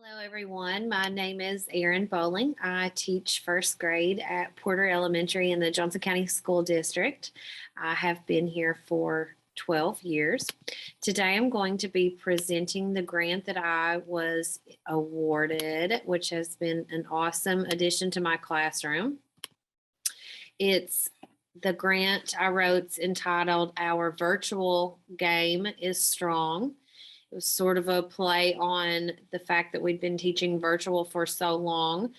Hello, everyone. My name is Erin Bowling. I teach first grade at Porter Elementary in the Johnson County School District. I have been here for 12 years. Today, I'm going to be presenting the grant that I was awarded, which has been an awesome addition to my classroom. It's the grant I wrote entitled Our Virtual Game is Strong. It was sort of a play on the fact that we'd been teaching virtual for so long,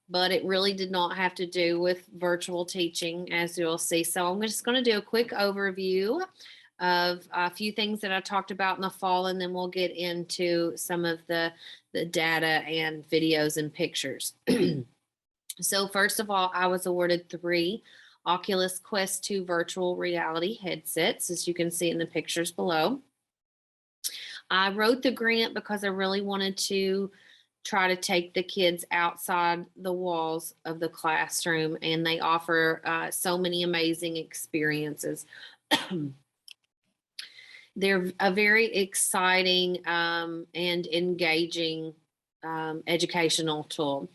but it really did not have to do with virtual teaching, as you'll see. So I'm just going to do a quick overview of a few things that I talked about in the fall, and then we'll get into some of the data and videos and pictures. So first of all, I was awarded 3 Oculus Quest 2 virtual reality headsets, as you can see in the pictures below. I wrote the grant because I really wanted to try to take the kids outside the walls of the classroom, and they offer so many amazing experiences. They're a very exciting and engaging educational tool.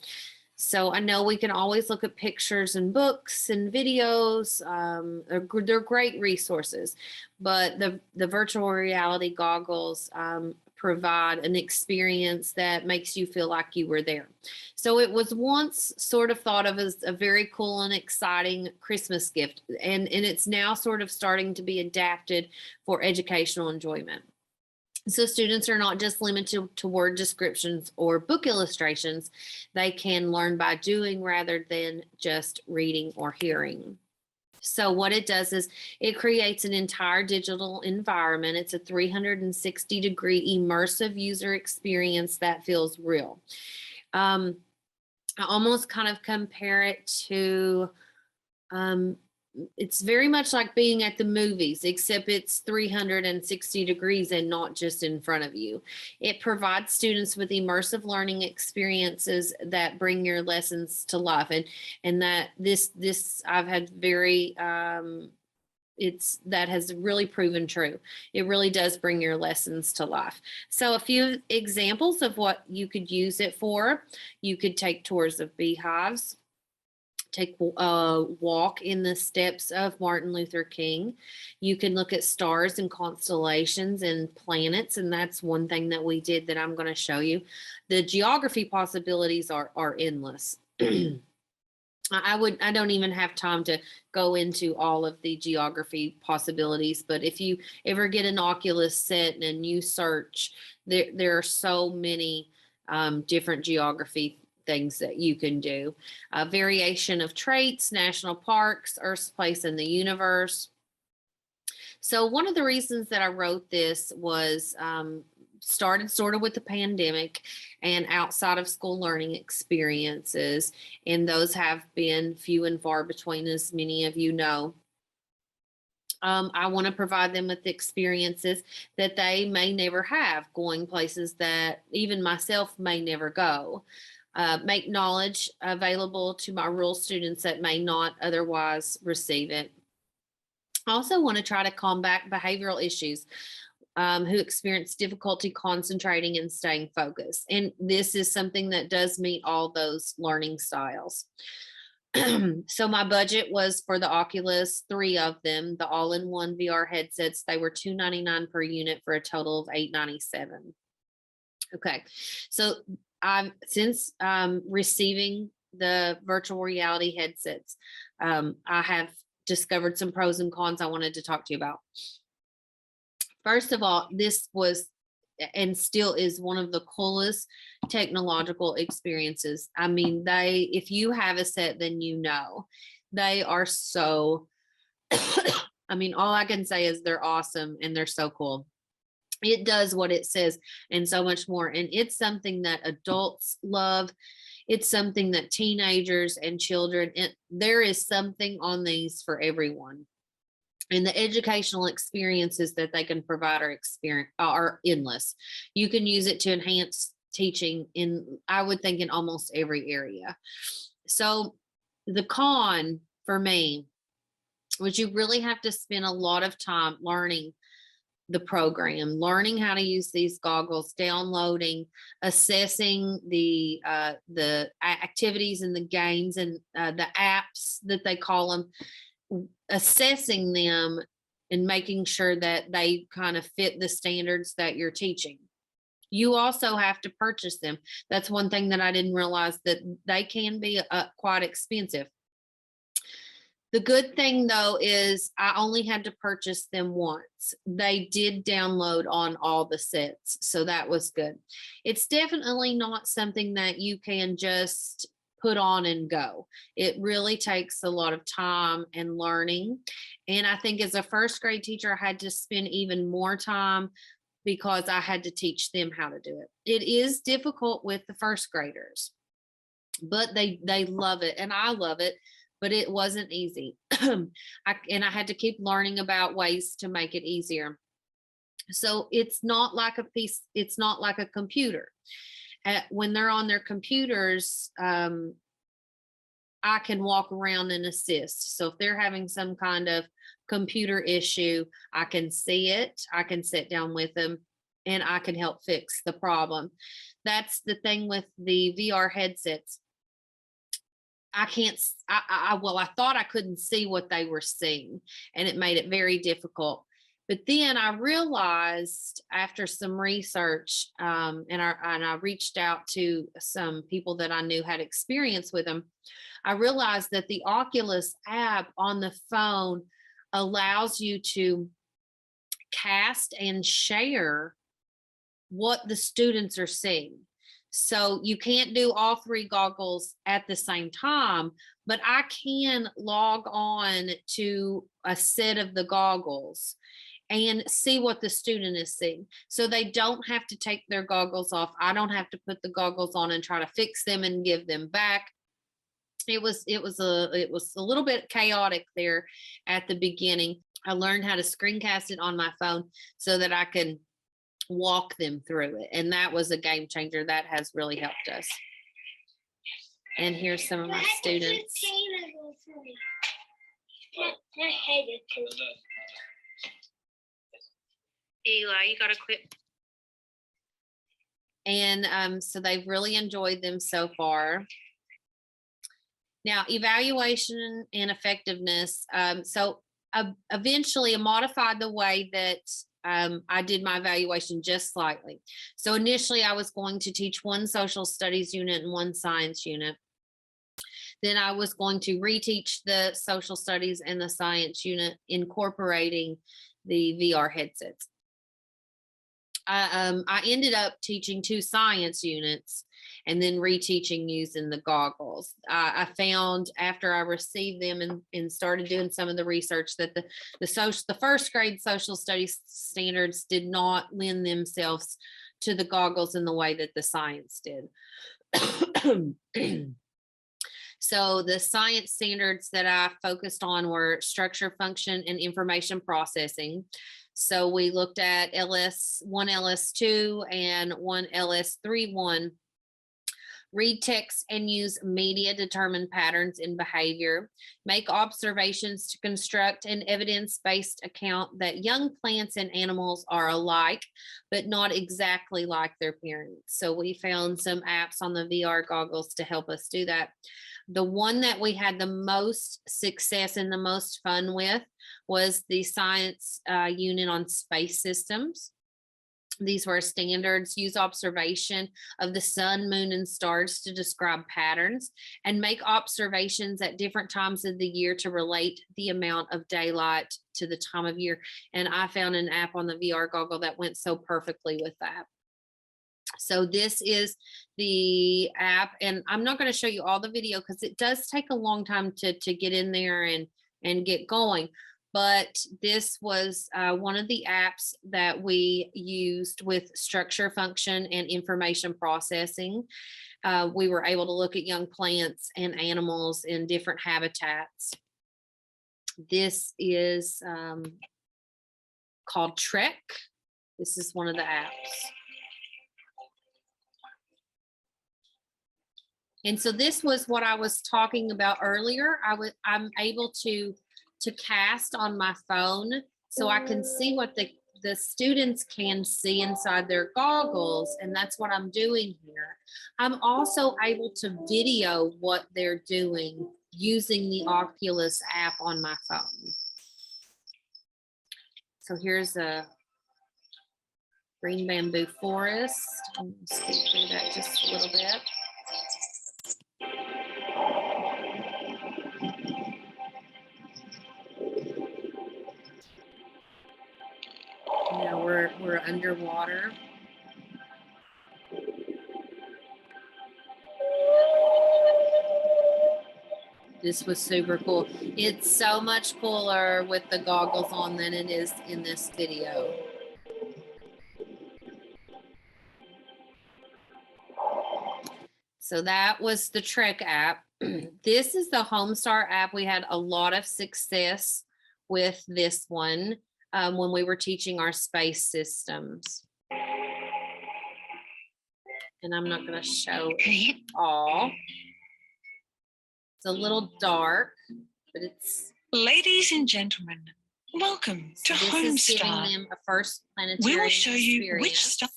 So I know we can always look at pictures and books and videos. They're great resources, but the virtual reality goggles provide an experience that makes you feel like you were there. So it was once sort of thought of as a very cool and exciting Christmas gift, and it's now sort of starting to be adapted for educational enjoyment. So students are not just limited to word descriptions or book illustrations. They can learn by doing rather than just reading or hearing. So what it does is it creates an entire digital environment. It's a 360-degree immersive user experience that feels real. I almost kind of compare it to it's very much like being at the movies, except it's 360 degrees and not just in front of you. It provides students with immersive learning experiences that bring your lessons to life. And that this I've had very that has really proven true. It really does bring your lessons to life. So a few examples of what you could use it for. You could take tours of beehives, take a walk in the steps of Martin Luther King. You can look at stars and constellations and planets, and that's one thing that we did that I'm going to show you. The geography possibilities are endless. I don't even have time to go into all of the geography possibilities, but if you ever get an Oculus set and you search, there are so many different geography things that you can do. Variation of traits, national parks, Earth's place in the universe. So one of the reasons that I wrote this was started sort of with the pandemic and outside of school learning experiences, and those have been few and far between, as many of you know. I want to provide them with experiences that they may never have, going places that even myself may never go. Make knowledge available to my rural students that may not otherwise receive it. I also want to try to combat behavioral issues who experience difficulty concentrating and staying focused. And this is something that does meet all those learning styles. So my budget was for the Oculus, 3 of them, the all-in-one VR headsets. They were $299 per unit for a total of $897. Okay, so since receiving the virtual reality headsets, I have discovered some pros and cons I wanted to talk to you about. First of all, this was and still is one of the coolest technological experiences. I mean, if you have a set, then you know. They are so, I mean, all I can say is they're awesome and they're so cool. It does what it says and so much more. And it's something that adults love. It's something that teenagers and children, there is something on these for everyone. And the educational experiences that they can provide are endless. You can use it to enhance teaching in, I would think, in almost every area. So the con for me was you really have to spend a lot of time learning the program, learning how to use these goggles, downloading, assessing the activities and the games and the apps that they call them, assessing them and making sure that they kind of fit the standards that you're teaching. You also have to purchase them. That's one thing that I didn't realize, that they can be quite expensive. The good thing though is I only had to purchase them once. They did download on all the sets, so that was good. It's definitely not something that you can just put on and go. It really takes a lot of time and learning. And I think as a first grade teacher, I had to spend even more time because I had to teach them how to do it. It is difficult with the first graders, but they love it and I love it, but it wasn't easy. I had to keep learning about ways to make it easier. So it's not like it's not like a computer. When they're on their computers, I can walk around and assist. So if they're having some kind of computer issue, I can see it, I can sit down with them, and I can help fix the problem. That's the thing with the VR headsets. I can't, well, I thought I couldn't see what they were seeing, and it made it very difficult. But then I realized after some research, and I reached out to some people that I knew had experience with them. I realized that the Oculus app on the phone allows you to cast and share what the students are seeing. So you can't do all three goggles at the same time, but I can log on to a set of the goggles and see what the student is seeing. So they don't have to take their goggles off. I don't have to put the goggles on and try to fix them and give them back. It was a little bit chaotic there at the beginning. I learned how to screencast it on my phone so that I can walk them through it. And that was a game changer. That has really helped us. And here's some of my students. Eli, you gotta quit. And so they've really enjoyed them so far. Now, evaluation and effectiveness. So eventually I modified the way that I did my evaluation just slightly. So initially I was going to teach one social studies unit and one science unit. Then I was going to reteach the social studies and the science unit, incorporating the VR headsets. I ended up teaching 2 science units and then reteaching using the goggles. I found after I received them and started doing some of the research that the first grade social studies standards did not lend themselves to the goggles in the way that the science did. So the science standards that I focused on were structure, function, and information processing. So we looked at one LS2 and one LS31. Read text and use media, determine patterns in behavior, make observations to construct an evidence-based account that young plants and animals are alike, but not exactly like their parents. So we found some apps on the VR goggles to help us do that. The one that we had the most success and the most fun with was the science unit on space systems. These were standards: use observation of the sun, moon, and stars to describe patterns, and make observations at different times of the year to relate the amount of daylight to the time of year. And I found an app on the VR goggle that went so perfectly with that. So this is the app, and I'm not going to show you all the video because it does take a long time to get in there and get going. But this was one of the apps that we used with structure, function, and information processing. We were able to look at young plants and animals in different habitats. This is called Trek. This is one of the apps. And so this was what I was talking about earlier. I'm able to cast on my phone so I can see what the students can see inside their goggles, and that's what I'm doing here. I'm also able to video what they're doing using the Oculus app on my phone. So here's a green bamboo forest. I'm going to speak through that just a little bit. Now we're underwater. This was super cool. It's so much cooler with the goggles on than it is in this video. So that was the Trek app. This is the Homestar app. We had a lot of success with this one when we were teaching our space systems. And I'm not going to show it all. It's a little dark, but it's... Ladies and gentlemen, welcome to Homestar. This is giving them a first planetary We will show you experience. which star.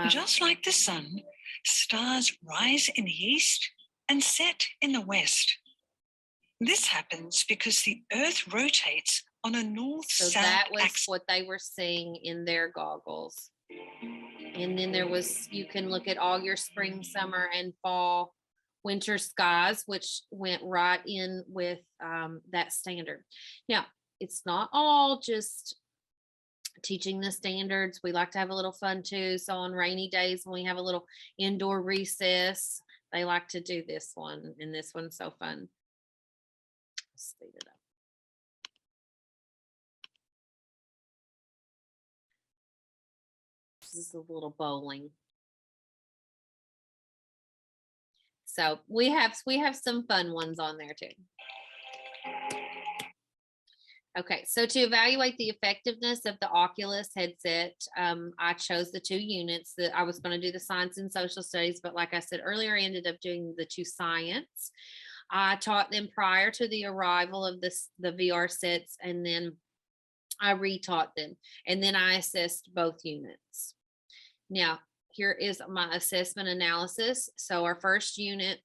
Just like the sun, stars rise in the east and set in the west. This happens because the Earth rotates on a north-south So that was axis. what they were seeing in their goggles. And then there was, you can look at all your spring, summer, and fall, winter skies, which went right in with that standard. Now, it's not all just teaching the standards. We like to have a little fun too. So on rainy days, when we have a little indoor recess, they like to do this one, and this one's so fun. Speed it up. This is a little bowling. So we have some fun ones on there too. Okay, so to evaluate the effectiveness of the Oculus headset, I chose the 2 units that I was going to do the science and social studies, but like I said earlier, I ended up doing the 2 science. I taught them prior to the arrival of the VR sets, and then I retaught them, and then I assessed both units. Now, here is my assessment analysis. So our first unit,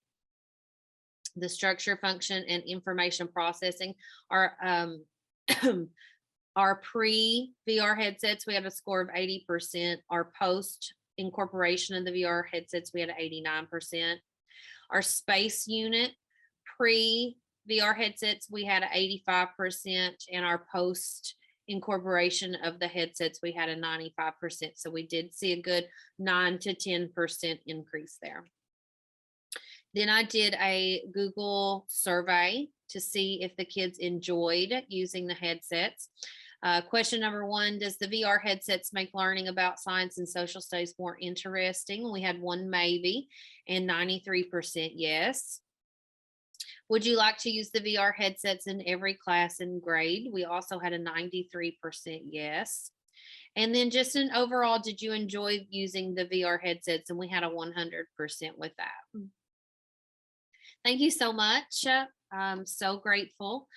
the structure, function, and information processing, are our pre-VR headsets, we had a score of 80%. Our post incorporation of the VR headsets, we had 89%. Our space unit, pre-VR headsets, we had 85%, and our post incorporation of the headsets, we had a 95%. So we did see a good 9 to 10% increase there. Then I did a Google survey to see if the kids enjoyed using the headsets. Question number 1, does the VR headsets make learning about science and social studies more interesting? We had 1 maybe and 93% yes. Would you like to use the VR headsets in every class and grade? We also had a 93% yes. And then just an overall, did you enjoy using the VR headsets? And we had a 100% with that. Thank you so much. I'm so grateful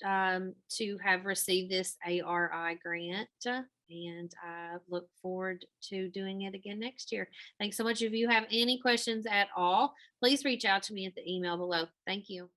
to have received this ARI grant, and I look forward to doing it again next year. Thanks so much. If you have any questions at all, please reach out to me at the email below. Thank you.